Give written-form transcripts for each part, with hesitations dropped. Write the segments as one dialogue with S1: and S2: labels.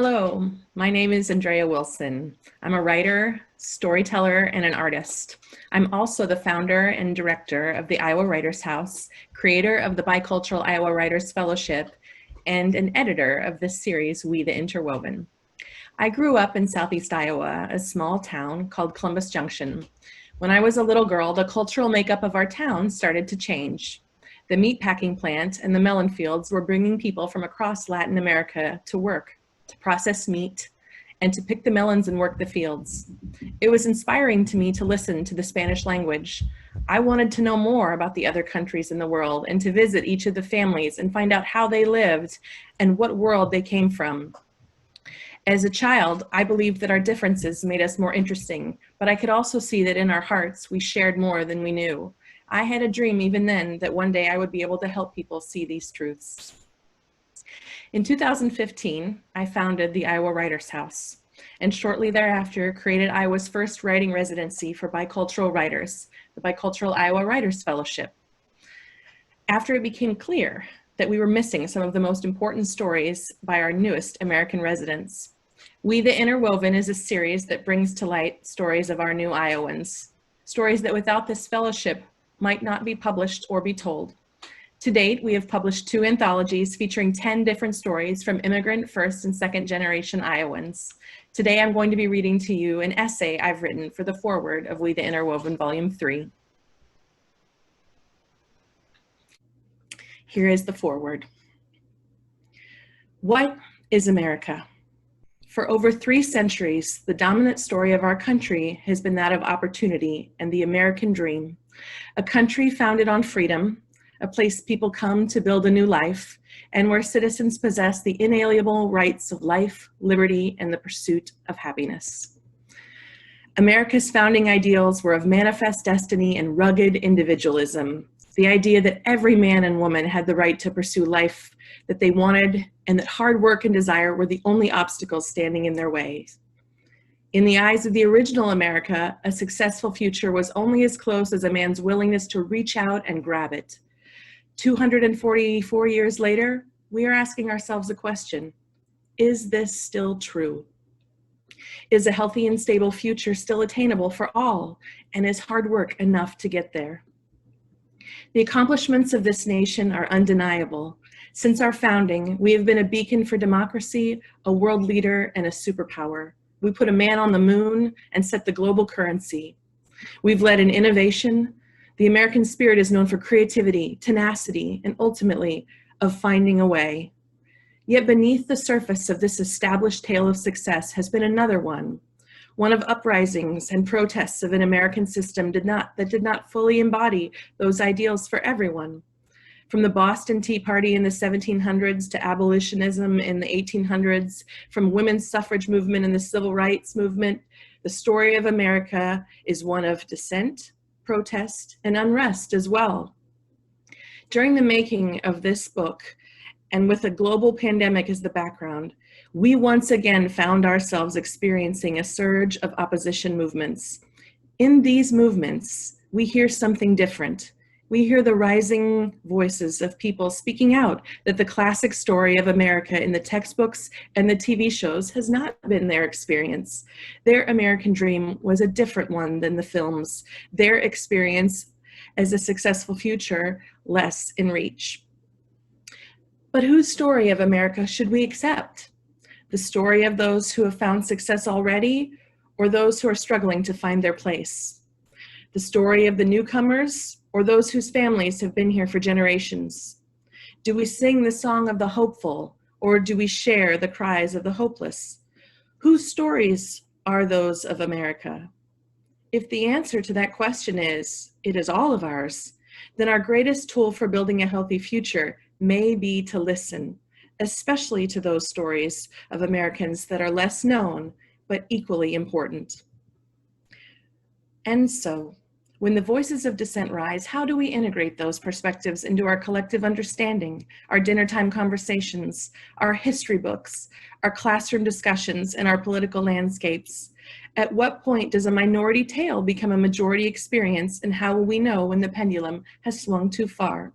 S1: Hello, my name is Andrea Wilson. I'm a writer, storyteller, and an artist. I'm also the founder and director of the Iowa Writers House, creator of the Bicultural Iowa Writers Fellowship, and an editor of this series, We the Interwoven. I grew up in Southeast Iowa, a small town called Columbus Junction. When I was a little girl, the cultural makeup of our town started to change. The meatpacking plant and the melon fields were bringing people from across Latin America to work, to process meat, and to pick the melons and work the fields. It was inspiring to me to listen to the Spanish language. I wanted to know more about the other countries in the world and to visit each of the families and find out how they lived and what world they came from. As a child, I believed that our differences made us more interesting, but I could also see that in our hearts, we shared more than we knew. I had a dream even then that one day I would be able to help people see these truths. In 2015, I founded the Iowa Writers House, and shortly thereafter created Iowa's first writing residency for bicultural writers, the Bicultural Iowa Writers Fellowship. After it became clear that we were missing some of the most important stories by our newest American residents, We the Interwoven is a series that brings to light stories of our new Iowans, stories that without this fellowship might not be published or be told. To date, we have published 2 anthologies featuring 10 different stories from immigrant first and second generation Iowans. Today, I'm going to be reading to you an essay I've written for the foreword of We the Interwoven Volume 3. Here is the foreword. What is America? For over 3 centuries, the dominant story of our country has been that of opportunity and the American dream, a country founded on freedom, a place people come to build a new life, and where citizens possess the inalienable rights of life, liberty, and the pursuit of happiness. America's founding ideals were of manifest destiny and rugged individualism, the idea that every man and woman had the right to pursue life that they wanted, and that hard work and desire were the only obstacles standing in their way. In the eyes of the original America, a successful future was only as close as a man's willingness to reach out and grab it. 244 years later, we are asking ourselves a question: is this still true? Is a healthy and stable future still attainable for all? And is hard work enough to get there? The accomplishments of this nation are undeniable. Since our founding, we have been a beacon for democracy, a world leader, and a superpower. We put a man on the moon and set the global currency. We've led in innovation. The American spirit is known for creativity, tenacity, and ultimately of finding a way. Yet beneath the surface of this established tale of success has been another one of uprisings and protests of an American system that did not fully embody those ideals for everyone. From the Boston Tea Party in the 1700s to abolitionism in the 1800s, from women's suffrage movement and the civil rights movement, the story of America is one of dissent, protest, and unrest as well. During the making of this book, and with a global pandemic as the background, we once again found ourselves experiencing a surge of opposition movements. In these movements, we hear something different. We hear the rising voices of people speaking out that the classic story of America in the textbooks and the TV shows has not been their experience. Their American dream was a different one than the films. Their experience as a successful future, less in reach. But whose story of America should we accept? The story of those who have found success already, or those who are struggling to find their place? The story of the newcomers, or those whose families have been here for generations? Do we sing the song of the hopeful, or do we share the cries of the hopeless? Whose stories are those of America? If the answer to that question is, it is all of ours, then our greatest tool for building a healthy future may be to listen, especially to those stories of Americans that are less known, but equally important. And so, when the voices of dissent rise, how do we integrate those perspectives into our collective understanding, our dinner time conversations, our history books, our classroom discussions, and our political landscapes? At what point does a minority tale become a majority experience, and how will we know when the pendulum has swung too far?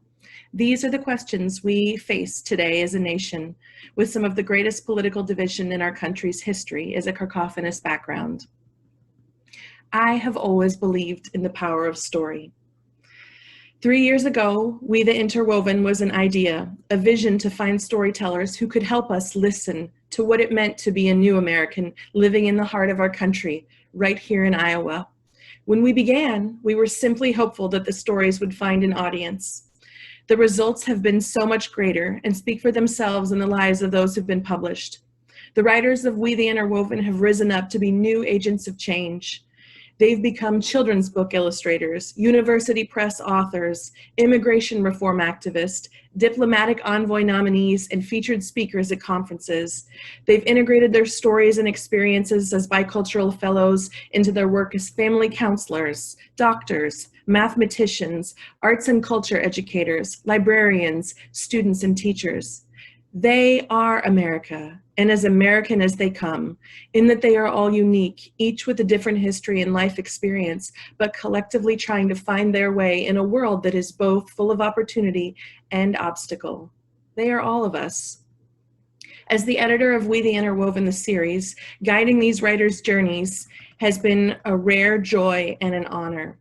S1: These are the questions we face today as a nation, with some of the greatest political division in our country's history as a cacophonous background. I have always believed in the power of story. 3 years ago, We the Interwoven was an idea, a vision to find storytellers who could help us listen to what it meant to be a new American living in the heart of our country, right here in Iowa. When we began, we were simply hopeful that the stories would find an audience. The results have been so much greater and speak for themselves in the lives of those who've been published. The writers of We the Interwoven have risen up to be new agents of change. They've become children's book illustrators, university press authors, immigration reform activists, diplomatic envoy nominees, and featured speakers at conferences. They've integrated their stories and experiences as bicultural fellows into their work as family counselors, doctors, mathematicians, arts and culture educators, librarians, students, and teachers. They are America, and as American as they come, in that they are all unique, each with a different history and life experience, but collectively trying to find their way in a world that is both full of opportunity and obstacle. They are all of us. As the editor of We the Interwoven, the series, guiding these writers' journeys has been a rare joy and an honor.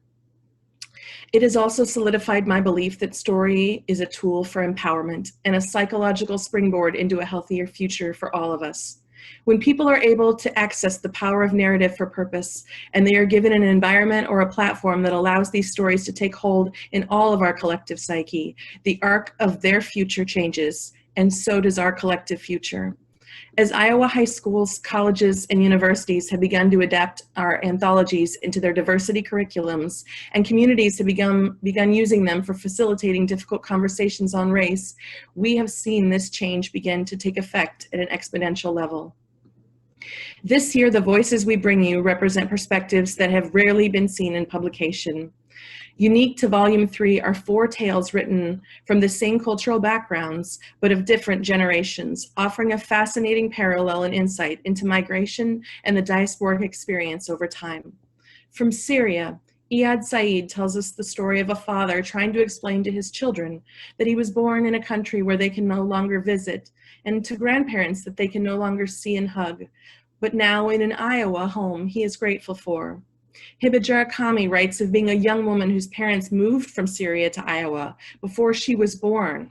S1: It has also solidified my belief that story is a tool for empowerment and a psychological springboard into a healthier future for all of us. When people are able to access the power of narrative for purpose, and they are given an environment or a platform that allows these stories to take hold in all of our collective psyche, the arc of their future changes, and so does our collective future. As Iowa high schools, colleges, and universities have begun to adapt our anthologies into their diversity curriculums, and communities have begun using them for facilitating difficult conversations on race, we have seen this change begin to take effect at an exponential level. This year, the voices we bring you represent perspectives that have rarely been seen in publication. Unique to Volume 3 are 4 tales written from the same cultural backgrounds, but of different generations, offering a fascinating parallel and insight into migration and the diasporic experience over time. From Syria, Eyad Said tells us the story of a father trying to explain to his children that he was born in a country where they can no longer visit, and to grandparents that they can no longer see and hug, but now in an Iowa home he is grateful for. Hibajara Kami writes of being a young woman whose parents moved from Syria to Iowa before she was born.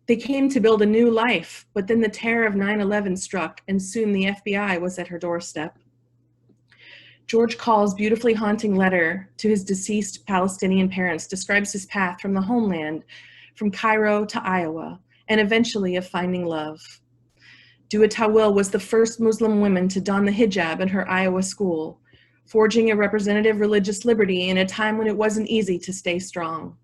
S1: They came to build a new life, but then the terror of 9/11 struck, and soon the FBI was at her doorstep. George Call's beautifully haunting letter to his deceased Palestinian parents describes his path from the homeland, from Cairo to Iowa, and eventually of finding love. Dua Tawil was the first Muslim woman to don the hijab in her Iowa school, forging a representative religious liberty in a time when it wasn't easy to stay strong.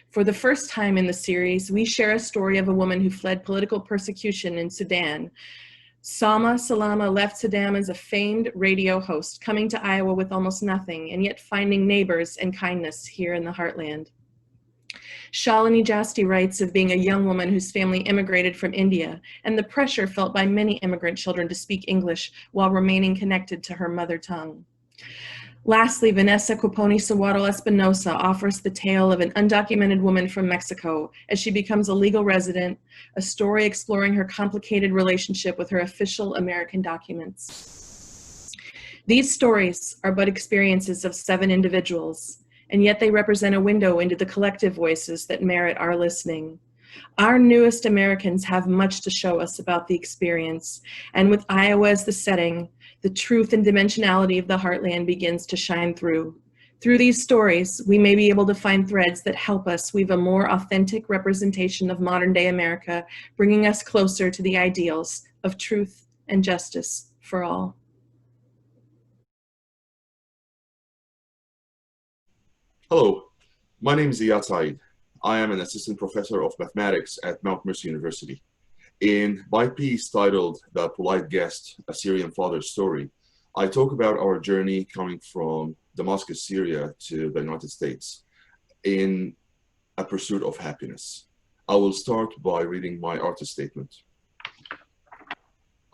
S1: For the first time in the series, we share a story of a woman who fled political persecution in Sudan. Salma Salama left Sudan as a famed radio host, coming to Iowa with almost nothing, and yet finding neighbors and kindness here in the heartland. Shalini Jasti writes of being a young woman whose family immigrated from India and the pressure felt by many immigrant children to speak English while remaining connected to her mother tongue. Lastly, Vanessa Coponi Sawato Espinosa offers the tale of an undocumented woman from Mexico as she becomes a legal resident, a story exploring her complicated relationship with her official American documents. These stories are but experiences of 7 individuals, and yet they represent a window into the collective voices that merit our listening. Our newest Americans have much to show us about the experience, and with Iowa as the setting, the truth and dimensionality of the heartland begins to shine through. Through these stories, we may be able to find threads that help us weave a more authentic representation of modern-day America, bringing us closer to the ideals of truth and justice for all.
S2: Hello, my name is Eyad Said. I am an assistant professor of mathematics at Mount Mercy University. In my piece titled The Polite Guest, A Syrian Father's Story, I talk about our journey coming from Damascus, Syria to the United States in a pursuit of happiness. I will start by reading my artist statement.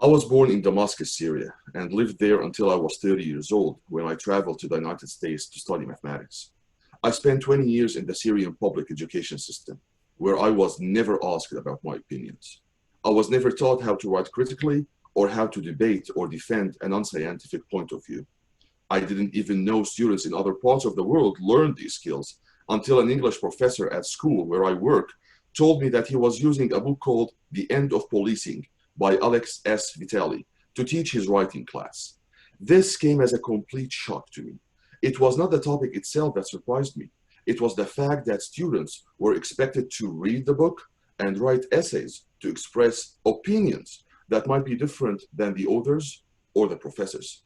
S2: I was born in Damascus, Syria, and lived there until I was 30 years old when I traveled to the United States to study mathematics. I spent 20 years in the Syrian public education system. where I was never asked about my opinions. I was never taught how to write critically or how to debate or defend an unscientific point of view. I didn't even know students in other parts of the world learned these skills until an English professor at school where I work told me that he was using a book called The End of Policing by Alex S. Vitali to teach his writing class. This came as a complete shock to me. It was not the topic itself that surprised me. It was the fact that students were expected to read the book and write essays to express opinions that might be different than the authors or the professors.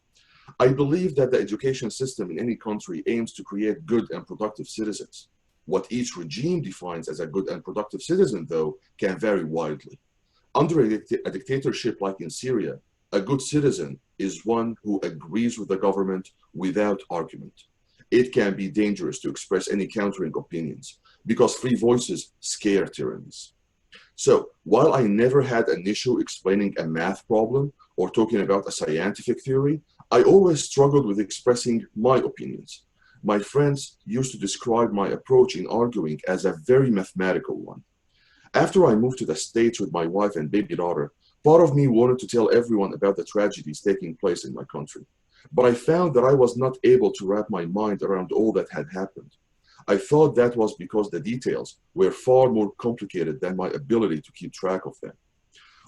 S2: I believe that the education system in any country aims to create good and productive citizens. What each regime defines as a good and productive citizen, though, can vary widely. Under a dictatorship like in Syria, a good citizen is one who agrees with the government without argument. It can be dangerous to express any countering opinions because free voices scare tyrannies. So, while I never had an issue explaining a math problem or talking about a scientific theory, I always struggled with expressing my opinions. My friends used to describe my approach in arguing as a very mathematical one. After I moved to the States with my wife and baby daughter, part of me wanted to tell everyone about the tragedies taking place in my country. But I found that I was not able to wrap my mind around all that had happened. I thought that was because the details were far more complicated than my ability to keep track of them.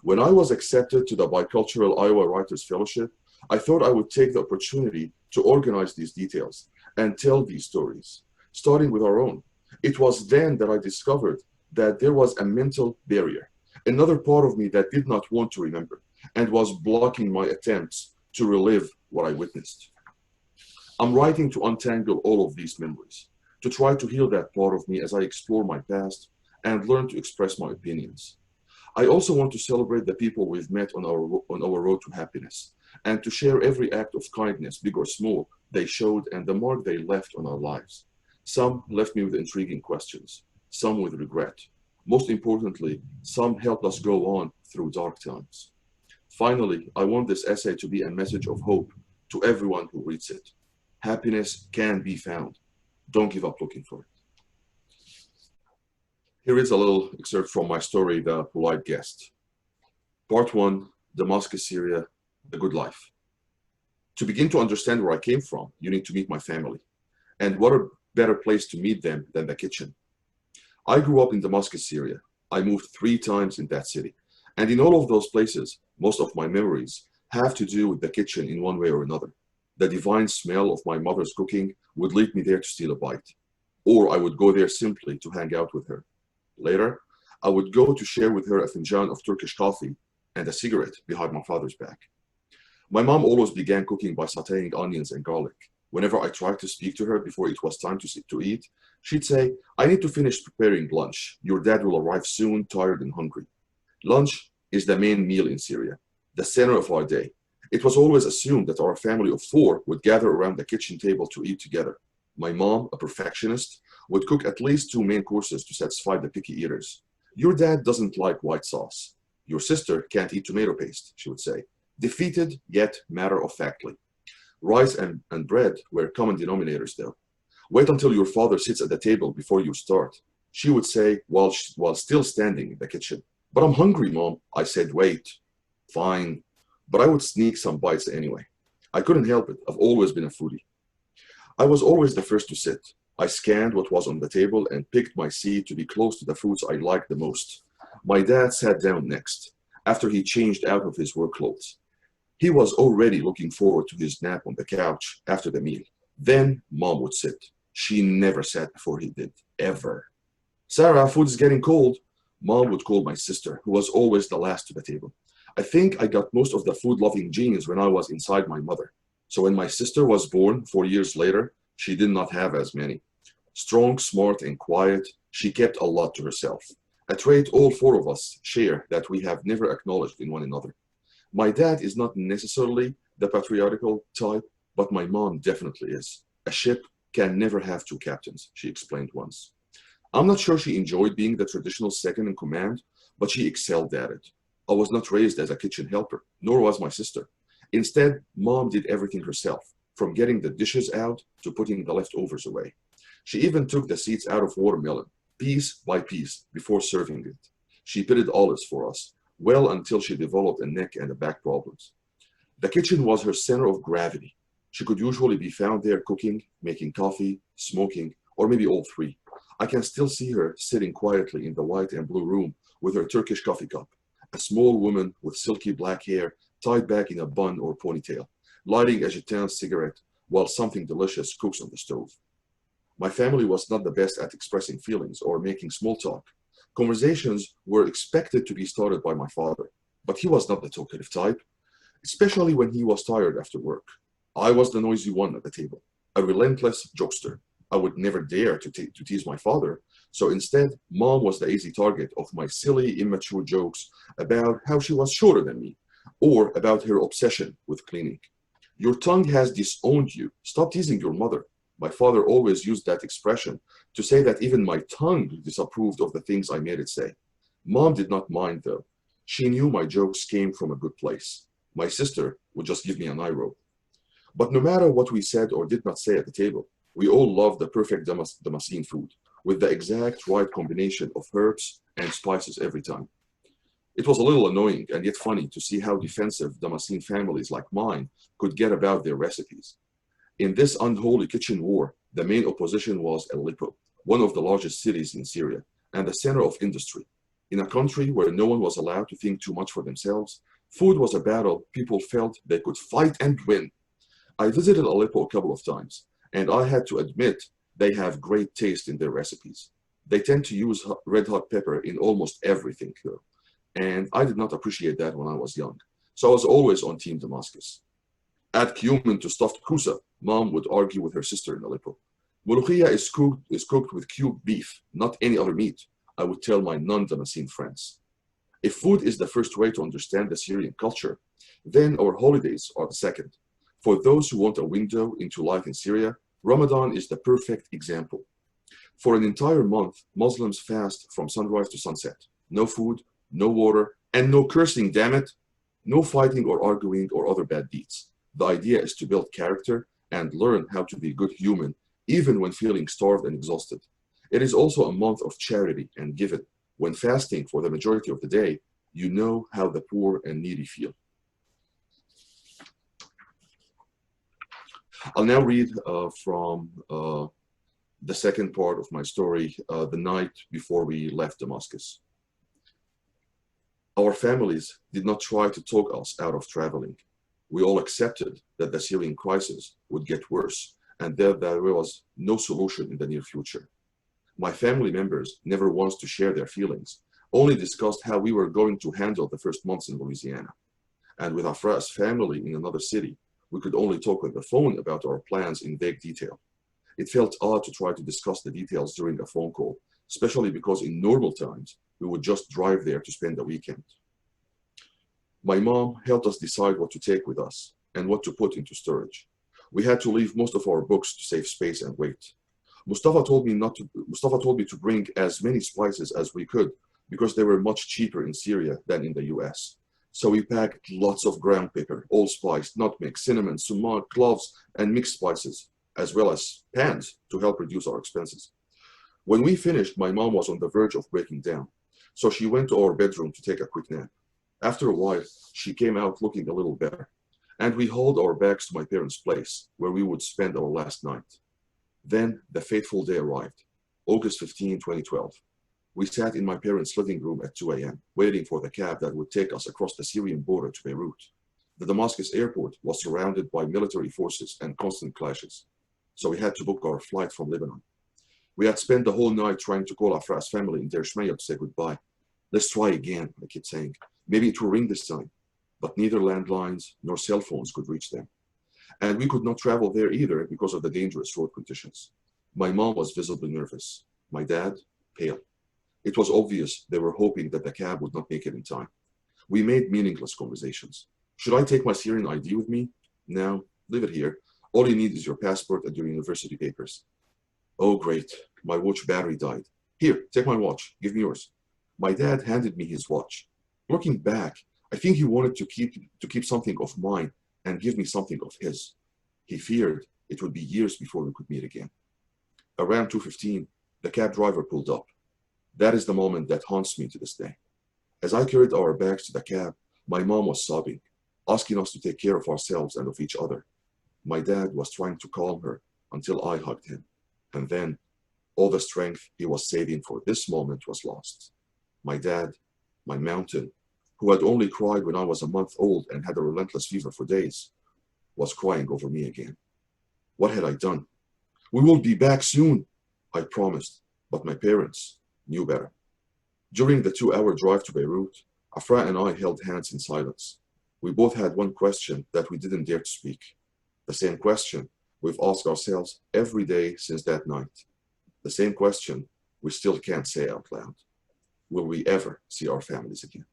S2: When I was accepted to the Bicultural Iowa Writers Fellowship, I thought I would take the opportunity to organize these details and tell these stories, starting with our own. It was then that I discovered that there was a mental barrier, another part of me that did not want to remember and was blocking my attempts to relive what I witnessed. I'm writing to untangle all of these memories, to try to heal that part of me as I explore my past and learn to express my opinions. I also want to celebrate the people we've met on our road to happiness, and to share every act of kindness, big or small, they showed and the mark they left on our lives. Some left me with intriguing questions, some with regret. Most importantly, some helped us go on through dark times. Finally, I want this essay to be a message of hope to everyone who reads it. Happiness can be found. Don't give up looking for it. Here is a little excerpt from my story, The Polite Guest. Part 1, Damascus, Syria, The Good Life. To begin to understand where I came from, you need to meet my family. And what a better place to meet them than the kitchen. I grew up in Damascus, Syria. I moved 3 times in that city. And in all of those places, most of my memories have to do with the kitchen in one way or another. The divine smell of my mother's cooking would lead me there to steal a bite. Or I would go there simply to hang out with her. Later, I would go to share with her a finjan of Turkish coffee and a cigarette behind my father's back. My mom always began cooking by sauteing onions and garlic. Whenever I tried to speak to her before it was time to eat, she'd say, "I need to finish preparing lunch. Your dad will arrive soon, tired and hungry." Lunch is the main meal in Syria, the center of our day. It was always assumed that our family of 4 would gather around the kitchen table to eat together. My mom, a perfectionist, would cook at least 2 main courses to satisfy the picky eaters. "Your dad doesn't like white sauce. Your sister can't eat tomato paste," she would say, defeated yet matter-of-factly. Rice and bread were common denominators, though. "Wait until your father sits at the table before you start," she would say while still standing in the kitchen. "But I'm hungry, Mom." I said, "Wait." "Fine." But I would sneak some bites anyway. I couldn't help it. I've always been a foodie. I was always the first to sit. I scanned what was on the table and picked my seat to be close to the foods I liked the most. My dad sat down next, after he changed out of his work clothes. He was already looking forward to his nap on the couch after the meal. Then Mom would sit. She never sat before he did, ever. "Sarah, food's getting cold." Mom would call my sister, who was always the last to the table. I think I got most of the food-loving genes when I was inside my mother. So when my sister was born 4 years later, she did not have as many. Strong, smart, and quiet, she kept a lot to herself. A trait all 4 of us share that we have never acknowledged in one another. My dad is not necessarily the patriarchal type, but my mom definitely is. "A ship can never have 2 captains," she explained once. I'm not sure she enjoyed being the traditional second in command, but she excelled at it. I was not raised as a kitchen helper, nor was my sister. Instead, Mom did everything herself, from getting the dishes out to putting the leftovers away. She even took the seeds out of watermelon, piece by piece, before serving it. She pitted olives for us, well until she developed a neck and a back problems. The kitchen was her center of gravity. She could usually be found there cooking, making coffee, smoking, or maybe all three. I can still see her sitting quietly in the white and blue room with her Turkish coffee cup, a small woman with silky black hair tied back in a bun or ponytail, lighting a Gitan cigarette while something delicious cooks on the stove. My family was not the best at expressing feelings or making small talk. Conversations were expected to be started by my father, but he was not the talkative type, especially when he was tired after work. I was the noisy one at the table, a relentless jokester. I would never dare to tease my father, so instead, Mom was the easy target of my silly, immature jokes about how she was shorter than me, or about her obsession with cleaning. Your tongue has disowned you. Stop teasing your mother. My father always used that expression to say that even my tongue disapproved of the things I made it say. Mom did not mind, though. She knew my jokes came from a good place. My sister would just give me an eye roll. But no matter what we said or did not say at the table, we all loved the perfect Damascene food, with the exact right combination of herbs and spices every time. It was a little annoying and yet funny to see how defensive Damascene families like mine could get about their recipes. In this unholy kitchen war, the main opposition was Aleppo, one of the largest cities in Syria, and the center of industry. In a country where no one was allowed to think too much for themselves, food was a battle people felt they could fight and win. I visited Aleppo a couple of times, and I had to admit they have great taste in their recipes. They tend to use red hot pepper in almost everything, though, and I did not appreciate that when I was young, so I was always on Team Damascus. Add cumin to stuffed kusa, Mom would argue with her sister in Aleppo. Mulukhiyah is cooked with cubed beef, not any other meat, I would tell my non-Damascene friends. If food is the first way to understand the Syrian culture, then our holidays are the second. For those who want a window into life in Syria, Ramadan is the perfect example. For an entire month, Muslims fast from sunrise to sunset. No food, no water, and no cursing, damn it. No fighting or arguing or other bad deeds. The idea is to build character and learn how to be a good human, even when feeling starved and exhausted. It is also a month of charity and giving. When fasting for the majority of the day, you know how the poor and needy feel. I'll now read from the second part of my story, the night before we left Damascus. Our families did not try to talk us out of traveling. We all accepted that the Syrian crisis would get worse and that there was no solution in the near future. My family members never once to share their feelings, only discussed how we were going to handle the first months in Louisiana. And with Afra's family in another city, we could only talk on the phone about our plans in vague detail. It felt odd to try to discuss the details during a phone call, especially because in normal times, we would just drive there to spend the weekend. My mom helped us decide what to take with us and what to put into storage. We had to leave most of our books to save space and weight. Mustafa told me to bring as many spices as we could because they were much cheaper in Syria than in the US. So we packed lots of ground pepper, allspice, nutmeg, cinnamon, sumac, cloves, and mixed spices, as well as pans to help reduce our expenses. When we finished, my mom was on the verge of breaking down, so she went to our bedroom to take a quick nap. After a while, she came out looking a little better, and we hauled our bags to my parents' place, where we would spend our last night. Then the fateful day arrived, August 15, 2012. We sat in my parents' living room at 2 a.m., waiting for the cab that would take us across the Syrian border to Beirut. The Damascus airport was surrounded by military forces and constant clashes, so we had to book our flight from Lebanon. We had spent the whole night trying to call Afra's family in Deir Shmeya to say goodbye. Let's try again, I kept saying. Maybe it will ring this time. But neither landlines nor cell phones could reach them. And we could not travel there either because of the dangerous road conditions. My mom was visibly nervous. My dad, pale. It was obvious they were hoping that the cab would not make it in time. We made meaningless conversations. Should I take my Syrian ID with me? No, leave it here. All you need is your passport and your university papers. Oh, great. My watch battery died. Here, take my watch. Give me yours. My dad handed me his watch. Looking back, I think he wanted to keep something of mine and give me something of his. He feared it would be years before we could meet again. Around 2:15, the cab driver pulled up. That is the moment that haunts me to this day. As I carried our bags to the cab, my mom was sobbing, asking us to take care of ourselves and of each other. My dad was trying to calm her until I hugged him. And then all the strength he was saving for this moment was lost. My dad, my mountain, who had only cried when I was a month old and had a relentless fever for days, was crying over me again. What had I done? We will be back soon, I promised, but my parents knew better. During the 2-hour drive to Beirut, Afra and I held hands in silence. We both had one question that we didn't dare to speak. The same question we've asked ourselves every day since that night. The same question we still can't say out loud. Will we ever see our families again?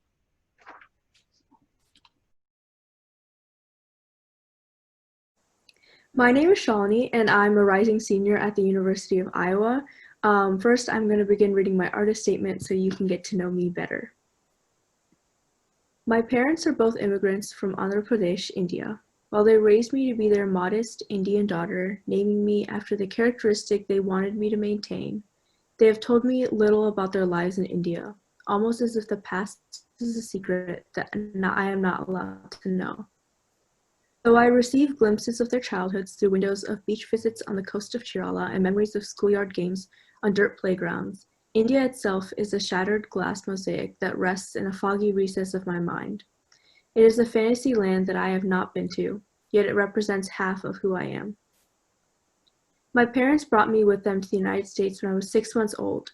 S3: My name is Shalini, and I'm a rising senior at the University of Iowa. First, I'm going to begin reading my artist statement so you can get to know me better. My parents are both immigrants from Andhra Pradesh, India. While they raised me to be their modest Indian daughter, naming me after the characteristic they wanted me to maintain, they have told me little about their lives in India, almost as if the past is a secret that I am not allowed to know. Though I receive glimpses of their childhoods through windows of beach visits on the coast of Kerala and memories of schoolyard games on dirt playgrounds, India itself is a shattered glass mosaic that rests in a foggy recess of my mind. It is a fantasy land that I have not been to, yet it represents half of who I am. My parents brought me with them to the United States when I was 6 months old.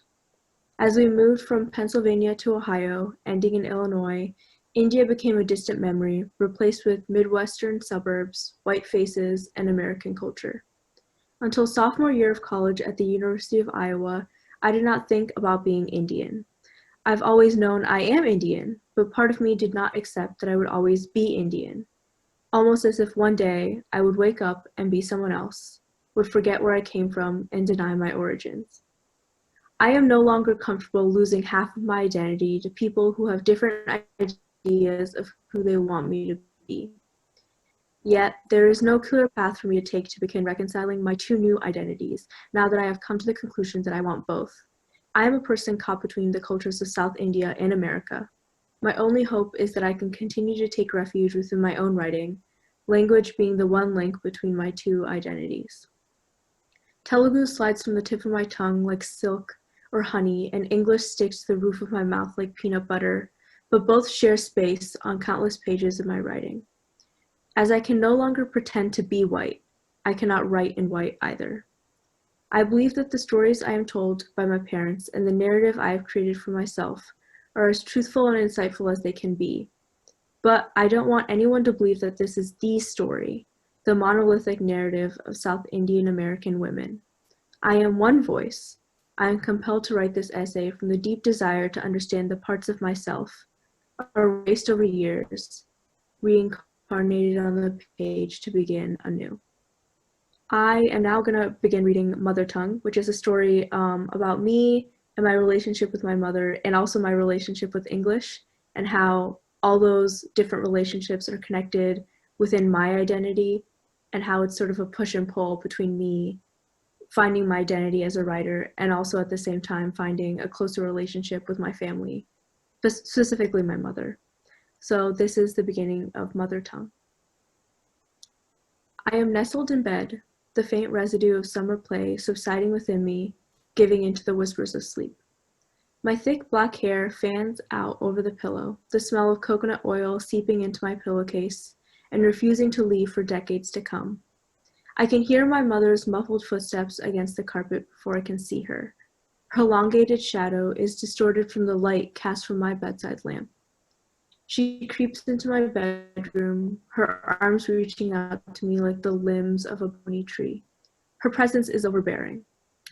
S3: As we moved from Pennsylvania to Ohio, ending in Illinois, India became a distant memory, replaced with Midwestern suburbs, white faces, and American culture. Until sophomore year of college at the University of Iowa, I did not think about being Indian. I've always known I am Indian, but part of me did not accept that I would always be Indian. Almost as if one day I would wake up and be someone else, would forget where I came from and deny my origins. I am no longer comfortable losing half of my identity to people who have different ideas of who they want me to be. Yet, there is no clear path for me to take to begin reconciling my two new identities, now that I have come to the conclusion that I want both. I am a person caught between the cultures of South India and America. My only hope is that I can continue to take refuge within my own writing, language being the one link between my two identities. Telugu slides from the tip of my tongue like silk or honey, and English sticks to the roof of my mouth like peanut butter, but both share space on countless pages of my writing. As I can no longer pretend to be white, I cannot write in white either. I believe that the stories I am told by my parents and the narrative I have created for myself are as truthful and insightful as they can be. But I don't want anyone to believe that this is the story, the monolithic narrative of South Indian American women. I am one voice. I am compelled to write this essay from the deep desire to understand the parts of myself, erased over years, reincarnated on the page to begin anew. I am now going to begin reading Mother Tongue, which is a story about me and my relationship with my mother, and also my relationship with English, and how all those different relationships are connected within my identity, and how it's sort of a push and pull between me finding my identity as a writer, and also at the same time finding a closer relationship with my family, specifically my mother. So this is the beginning of Mother Tongue. I am nestled in bed, the faint residue of summer play subsiding within me, giving into the whispers of sleep. My thick black hair fans out over the pillow, the smell of coconut oil seeping into my pillowcase and refusing to leave for decades to come. I can hear my mother's muffled footsteps against the carpet before I can see her. Her elongated shadow is distorted from the light cast from my bedside lamp. She creeps into my bedroom, her arms reaching out to me like the limbs of a bony tree. Her presence is overbearing.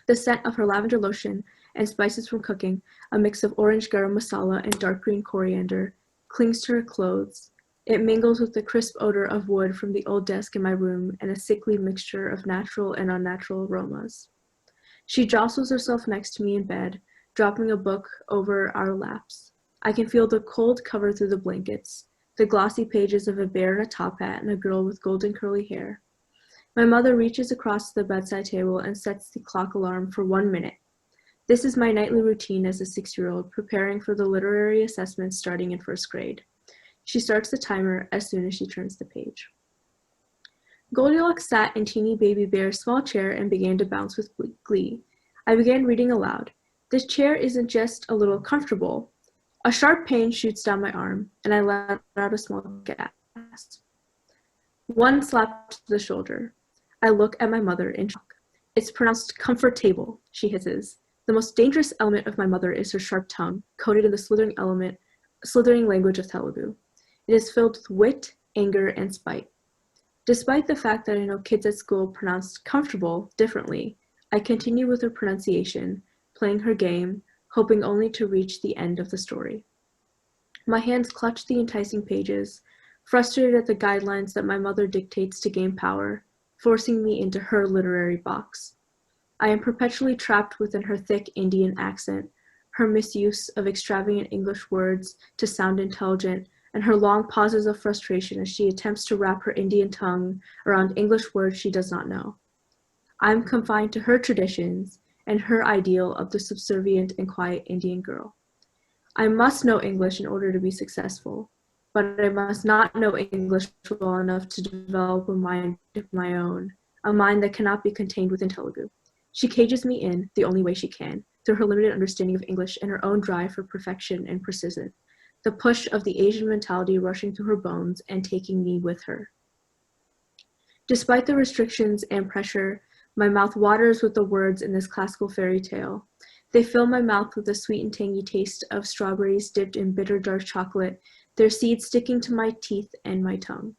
S3: The scent of her lavender lotion and spices from cooking, a mix of orange garam masala and dark green coriander, clings to her clothes. It mingles with the crisp odor of wood from the old desk in my room and a sickly mixture of natural and unnatural aromas. She jostles herself next to me in bed, dropping a book over our laps. I can feel the cold cover through the blankets, the glossy pages of a bear in a top hat and a girl with golden curly hair. My mother reaches across the bedside table and sets the clock alarm for 1 minute. This is my nightly routine as a 6-year-old, preparing for the literary assessment starting in 1st grade. She starts the timer as soon as she turns the page. Goldilocks sat in Teeny Baby Bear's small chair and began to bounce with glee. I began reading aloud. This chair isn't just a little comfortable. A sharp pain shoots down my arm, and I let out a small gasp. One slap to the shoulder. I look at my mother in shock. It's pronounced comfort-table, she hisses. The most dangerous element of my mother is her sharp tongue, coated in the slithering language of Telugu. It is filled with wit, anger, and spite. Despite the fact that I know kids at school pronounce comfortable differently, I continue with her pronunciation, playing her game, hoping only to reach the end of the story. My hands clutch the enticing pages, frustrated at the guidelines that my mother dictates to gain power, forcing me into her literary box. I am perpetually trapped within her thick Indian accent, her misuse of extravagant English words to sound intelligent, and her long pauses of frustration as she attempts to wrap her Indian tongue around English words she does not know. I am confined to her traditions and her ideal of the subservient and quiet Indian girl. I must know English in order to be successful, but I must not know English well enough to develop a mind of my own, a mind that cannot be contained within Telugu. She cages me in the only way she can, through her limited understanding of English and her own drive for perfection and precision, the push of the Asian mentality rushing through her bones and taking me with her. Despite the restrictions and pressure, my mouth waters with the words in this classical fairy tale. They fill my mouth with the sweet and tangy taste of strawberries dipped in bitter dark chocolate, their seeds sticking to my teeth and my tongue.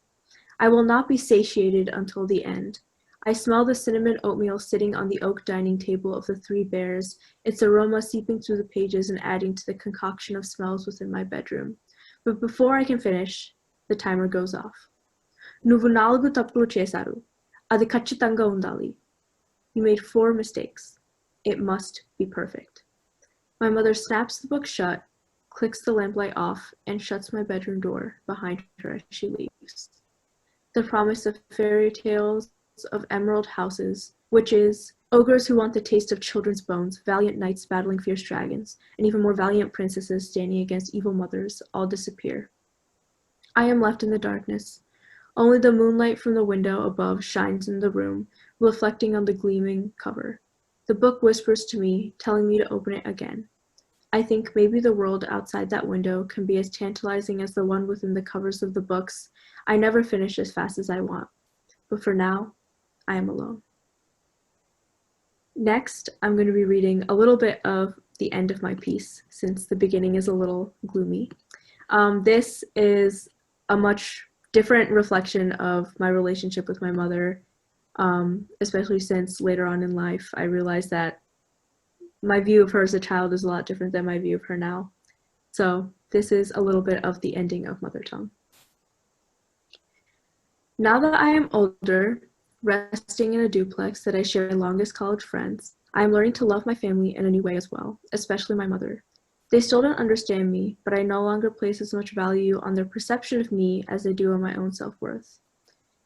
S3: I will not be satiated until the end. I smell the cinnamon oatmeal sitting on the oak dining table of the 3 bears, its aroma seeping through the pages and adding to the concoction of smells within my bedroom. But before I can finish, the timer goes off. Nuvu nalgu tappulu chesaru. Adi kachitanga undali. You made 4 mistakes. It must be perfect. My mother snaps the book shut, clicks the lamplight off, and shuts my bedroom door behind her as she leaves. The promise of fairy tales, of emerald houses, witches, ogres who want the taste of children's bones, valiant knights battling fierce dragons, and even more valiant princesses standing against evil mothers all disappear. I am left in the darkness. Only the moonlight from the window above shines in the room, reflecting on the gleaming cover. The book whispers to me, telling me to open it again. I think maybe the world outside that window can be as tantalizing as the one within the covers of the books I never finish as fast as I want. But for now, I am alone. Next, I'm going to be reading a little bit of the end of my piece, since the beginning is a little gloomy. This is a much different reflection of my relationship with my mother, especially since later on in life I realized that my view of her as a child is a lot different than my view of her now. So this is a little bit of the ending of Mother Tongue. Now that I am older, resting in a duplex that I share with my longest college friends, I am learning to love my family in a new way as well, especially my mother. They still don't understand me, but I no longer place as much value on their perception of me as I do on my own self-worth.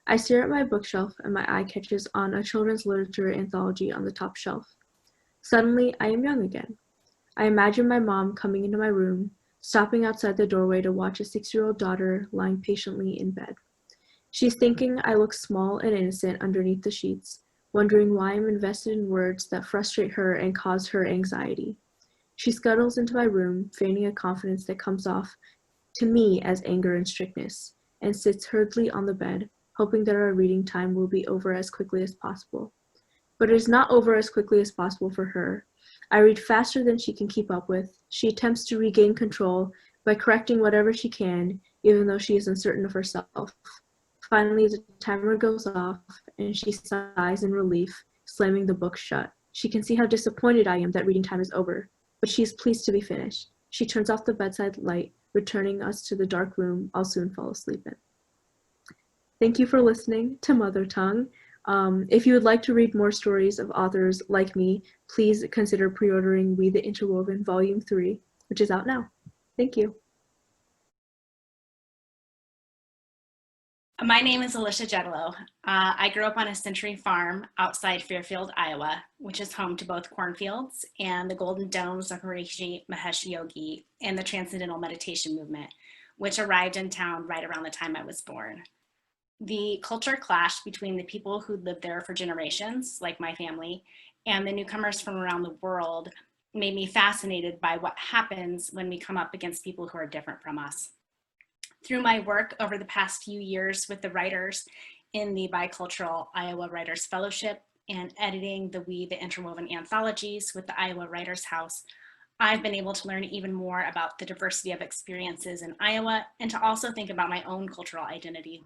S3: I stare at my bookshelf and my eye catches on a children's literature anthology on the top shelf. Suddenly, I am young again. I imagine my mom coming into my room, stopping outside the doorway to watch a 6-year-old daughter lying patiently in bed. She's thinking I look small and innocent underneath the sheets, wondering why I'm invested in words that frustrate her and cause her anxiety. She scuttles into my room, feigning a confidence that comes off to me as anger and strictness, and sits hurriedly on the bed, hoping that our reading time will be over as quickly as possible. But it is not over as quickly as possible for her. I read faster than she can keep up with. She attempts to regain control by correcting whatever she can, even though she is uncertain of herself. Finally, the timer goes off, and she sighs in relief, slamming the book shut. She can see how disappointed I am that reading time is over, but she is pleased to be finished. She turns off the bedside light, returning us to the dark room I'll soon fall asleep in. Thank you for listening to Mother Tongue. If you would like to read more stories of authors like me, please consider pre-ordering We the Interwoven Volume 3, which is out now. Thank you.
S4: My name is Alisha Jeddeloh. I grew up on a century farm outside Fairfield, Iowa, which is home to both cornfields and the golden domes of Maharishi Mahesh Yogi and the Transcendental Meditation Movement, which arrived in town right around the time I was born. The culture clash between the people who lived there for generations, like my family, and the newcomers from around the world made me fascinated by what happens when we come up against people who are different from us. Through my work over the past few years with the writers in the Bicultural Iowa Writers Fellowship and editing the the Interwoven anthologies with the Iowa Writers House, I've been able to learn even more about the diversity of experiences in Iowa and to also think about my own cultural identity.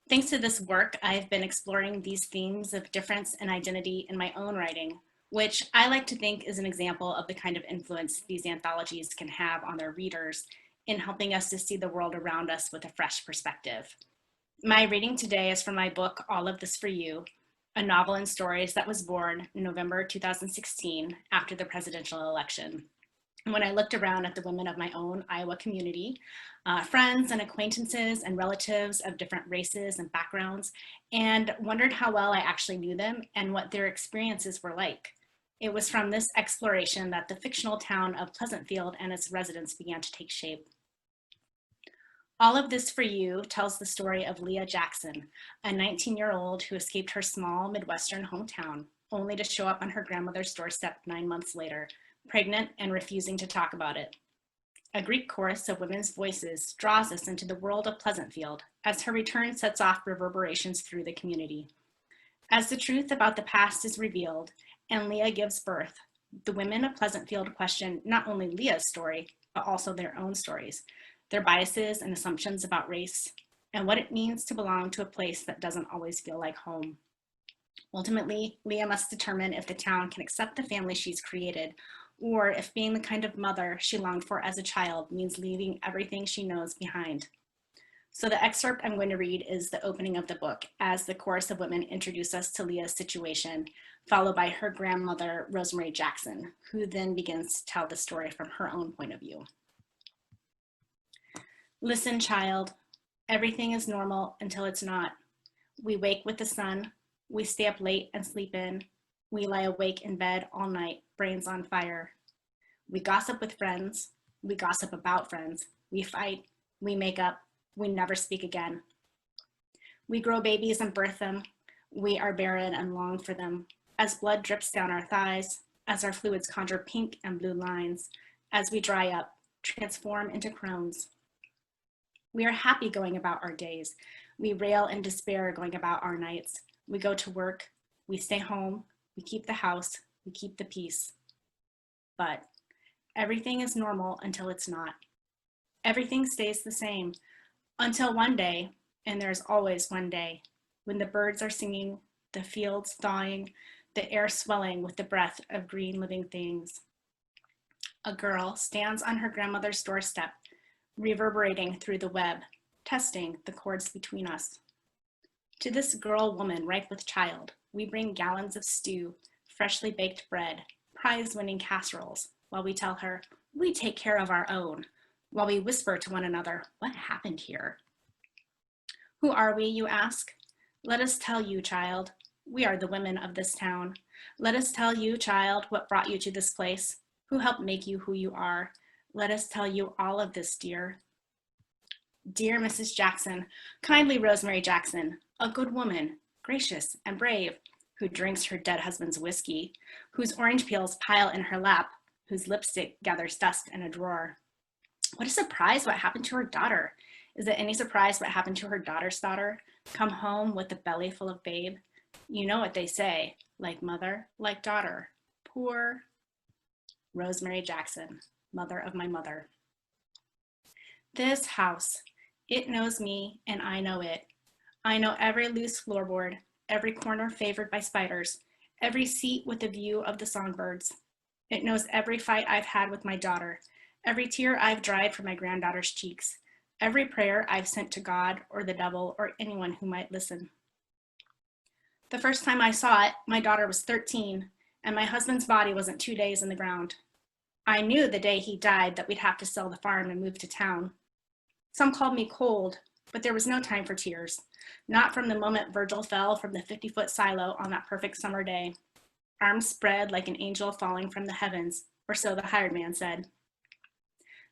S4: Thanks to this work, I've been exploring these themes of difference and identity in my own writing, which I like to think is an example of the kind of influence these anthologies can have on their readers in helping us to see the world around us with a fresh perspective. My reading today is from my book, All of This for You, a novel and stories that was born in November 2016 after the presidential election. When I looked around at the women of my own Iowa community, friends and acquaintances and relatives of different races and backgrounds, and wondered how well I actually knew them and what their experiences were like. It was from this exploration that the fictional town of Pleasantfield and its residents began to take shape. All of This for You tells the story of Leah Jackson, a 19-year-old who escaped her small Midwestern hometown, only to show up on her grandmother's doorstep 9 months later, pregnant and refusing to talk about it. A Greek chorus of women's voices draws us into the world of Pleasantfield as her return sets off reverberations through the community. As the truth about the past is revealed and Leah gives birth, the women of Pleasantfield question not only Leah's story, but also their own stories, their biases and assumptions about race, and what it means to belong to a place that doesn't always feel like home. Ultimately, Leah must determine if the town can accept the family she's created, or if being the kind of mother she longed for as a child means leaving everything she knows behind. So the excerpt I'm going to read is the opening of the book as the chorus of women introduce us to Leah's situation, followed by her grandmother, Rosemary Jackson, who then begins to tell the story from her own point of view. Listen, child, everything is normal until it's not. We wake with the sun, we stay up late and sleep in, we lie awake in bed all night, brains on fire. We gossip with friends, we gossip about friends, we fight, we make up, we never speak again. We grow babies and birth them, we are barren and long for them, as blood drips down our thighs, as our fluids conjure pink and blue lines, as we dry up, transform into crones. We are happy going about our days. We rail in despair going about our nights. We go to work, we stay home, we keep the house, we keep the peace. But everything is normal until it's not. Everything stays the same until one day, and there's always one day, when the birds are singing, the fields thawing, the air swelling with the breath of green living things. A girl stands on her grandmother's doorstep, reverberating through the web, testing the chords between us. To this girl woman ripe with child, we bring gallons of stew, freshly baked bread, prize-winning casseroles, while we tell her, we take care of our own, while we whisper to one another, what happened here? Who are we, you ask? Let us tell you, child. We are the women of this town. Let us tell you, child, what brought you to this place, who helped make you who you are. Let us tell you all of this, dear. Dear Mrs. Jackson, kindly Rosemary Jackson, a good woman, gracious and brave, who drinks her dead husband's whiskey, whose orange peels pile in her lap, whose lipstick gathers dust in a drawer. What a surprise what happened to her daughter. Is it any surprise what happened to her daughter's daughter? Come home with a belly full of babe. You know what they say, like mother, like daughter. Poor Rosemary Jackson, mother of my mother. This house, it knows me and I know it. I know every loose floorboard, every corner favored by spiders, every seat with a view of the songbirds. It knows every fight I've had with my daughter, every tear I've dried from my granddaughter's cheeks, every prayer I've sent to God or the devil or anyone who might listen. The first time I saw it, my daughter was 13 and my husband's body wasn't 2 days in the ground. I knew the day he died that we'd have to sell the farm and move to town. Some called me cold, But there was no time for tears, not from the moment Virgil fell from the 50-foot silo on that perfect summer day, arms spread like an angel falling from the heavens, or so the hired man said.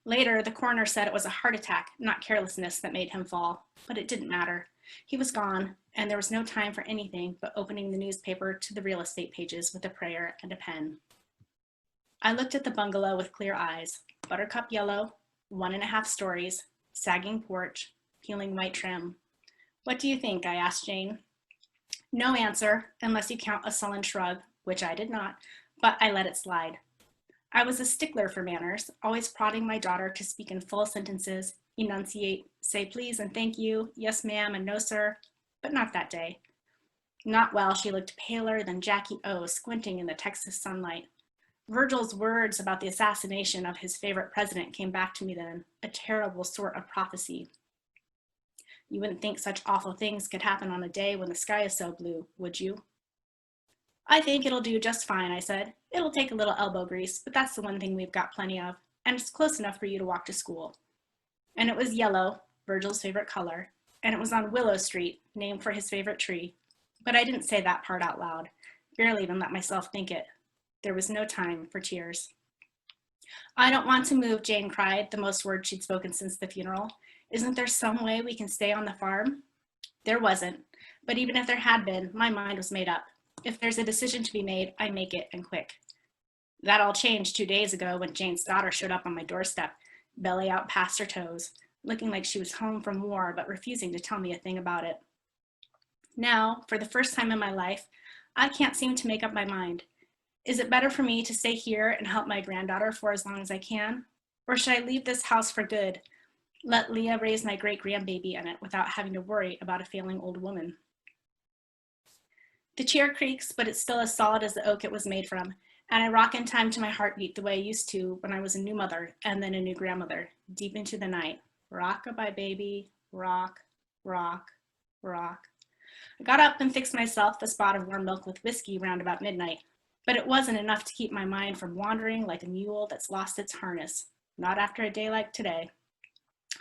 S4: Later, the coroner said it was a heart attack, not carelessness, that made him fall, but it didn't matter. He was gone, and there was no time for anything but opening the newspaper to the real estate pages with a prayer and a pen. I looked at the bungalow with clear eyes, buttercup yellow, 1.5 stories, sagging porch, peeling white trim. What do you think? I asked Jane. No answer, unless you count a sullen shrug, which I did not, but I let it slide. I was a stickler for manners, always prodding my daughter to speak in full sentences, enunciate, say please and thank you, yes ma'am and no sir, but not that day. Not well, she looked paler than Jackie O, squinting in the Texas sunlight. Virgil's words about the assassination of his favorite president came back to me then, a terrible sort of prophecy. You wouldn't think such awful things could happen on a day when the sky is so blue, would you? I think it'll do just fine, I said. It'll take a little elbow grease, but that's the one thing we've got plenty of, and it's close enough for you to walk to school. And it was yellow, Virgil's favorite color, and it was on Willow Street, named for his favorite tree. But I didn't say that part out loud, barely even let myself think it. There was no time for tears. I don't want to move, Jane cried, the most words she'd spoken since the funeral. Isn't there some way we can stay on the farm? There wasn't, but even if there had been, my mind was made up. If there's a decision to be made, I make it, and quick. That all changed 2 days ago when Jane's daughter showed up on my doorstep, belly out past her toes, looking like she was home from war, but refusing to tell me a thing about it. Now, for the first time in my life, I can't seem to make up my mind. Is it better for me to stay here and help my granddaughter for as long as I can? Or should I leave this house for good? Let Leah raise my great-grandbaby in it without having to worry about a failing old woman. The chair creaks, but it's still as solid as the oak it was made from, and I rock in time to my heartbeat the way I used to when I was a new mother and then a new grandmother, deep into the night. Rock-a-bye, baby, rock, rock, rock. I got up and fixed myself a spot of warm milk with whiskey round about midnight, but it wasn't enough to keep my mind from wandering like a mule that's lost its harness, not after a day like today.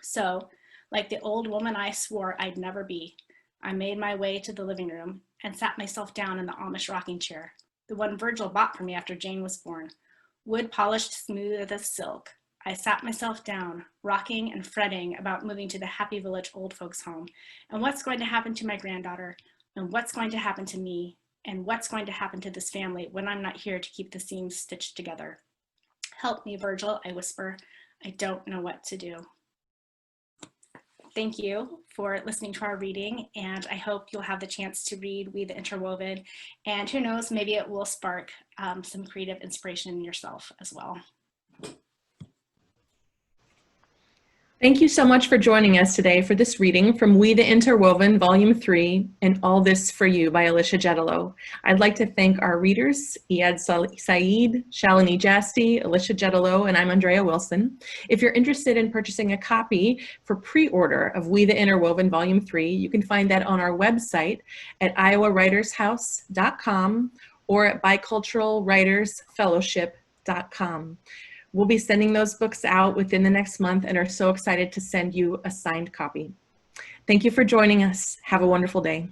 S4: So, like the old woman I swore I'd never be, I made my way to the living room and sat myself down in the Amish rocking chair, the one Virgil bought for me after Jane was born, wood polished smooth as silk. I sat myself down, rocking and fretting about moving to the Happy Village old folks home, and what's going to happen to my granddaughter, and what's going to happen to me, and what's going to happen to this family when I'm not here to keep the seams stitched together. Help me, Virgil, I whisper. I don't know what to do. Thank you for listening to our reading, and I hope you'll have the chance to read We the Interwoven, and who knows, maybe it will spark some creative inspiration in yourself as well.
S1: Thank you so much for joining us today for this reading from We the Interwoven, Volume 3, and All This for You by Alisha Jeddeloh. I'd like to thank our readers, Eyad Said, Shalini Jasti, Alisha Jeddeloh, and I'm Andrea Wilson. If you're interested in purchasing a copy for pre-order of We the Interwoven, Volume 3, you can find that on our website at iowawritershouse.com or at biculturalwritersfellowship.com. We'll be sending those books out within the next month and are so excited to send you a signed copy. Thank you for joining us. Have a wonderful day.